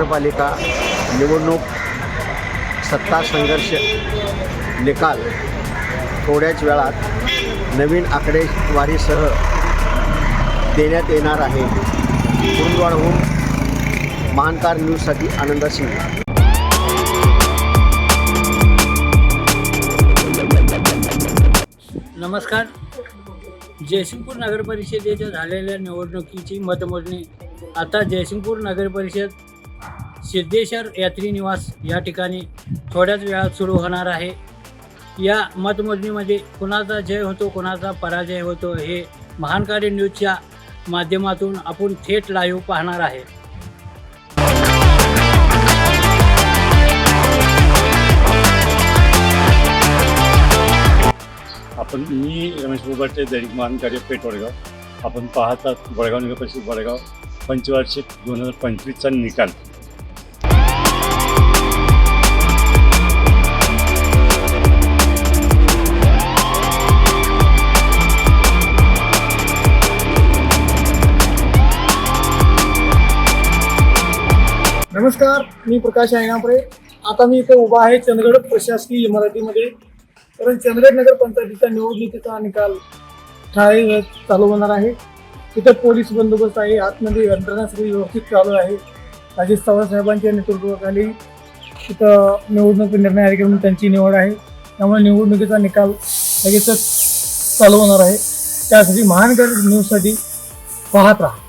महानगरपालिका निवडणूक सत्ता संघर्ष निकाल थोड्याच वेळात नवीन आकडेवारीसह देण्यात येणार आहे. कुरुंदवाडहून महानकार न्यूजसाठी आनंद सिंग. नमस्कार. जयसिंगपूर नगरपरिषदेच्या झालेल्या निवडणुकीची मतमोजणी आता जयसिंगपूर नगरपरिषद सिद्धेश्वर यात्री निवास या ठिकाणी थोड्याच वेळात सुरू होणार आहे. या मतमोजणीमध्ये कुणाचा जय होतो कुणाचा पराजय होतो हे महानकारी न्यूजच्या माध्यमातून आपण थेट लाईव्ह पाहणार आहे. मी रमेश बोबाटे, दैनिक महानकारी पेठ वडगाव. आपण पाहतात वडगाव नगर परिषद वडगाव पंचवार्षिक 2025चा निकाल. नमस्कार, मी प्रकाश आयनापरे. आता मी इथे उभा आहे चंदगड प्रशासकीय इमारतीमध्ये. कारण चंदगड नगर पंचायतीच्या निवडणुकीचा निकाल ठाणे चालू होणार आहे. तिथे पोलीस बंदोबस्त आहे. आतमध्ये यंत्रणा सगळी व्यवस्थित चालू आहे. अजित पवार साहेबांच्या नेतृत्वाखाली तिथं निवडणूक निर्णय अधिकारी त्यांची निवड आहे. त्यामुळे निवडणुकीचा निकाल लगेचच चालू होणार आहे. त्यासाठी महानगर न्यूजसाठी पाहत राहा.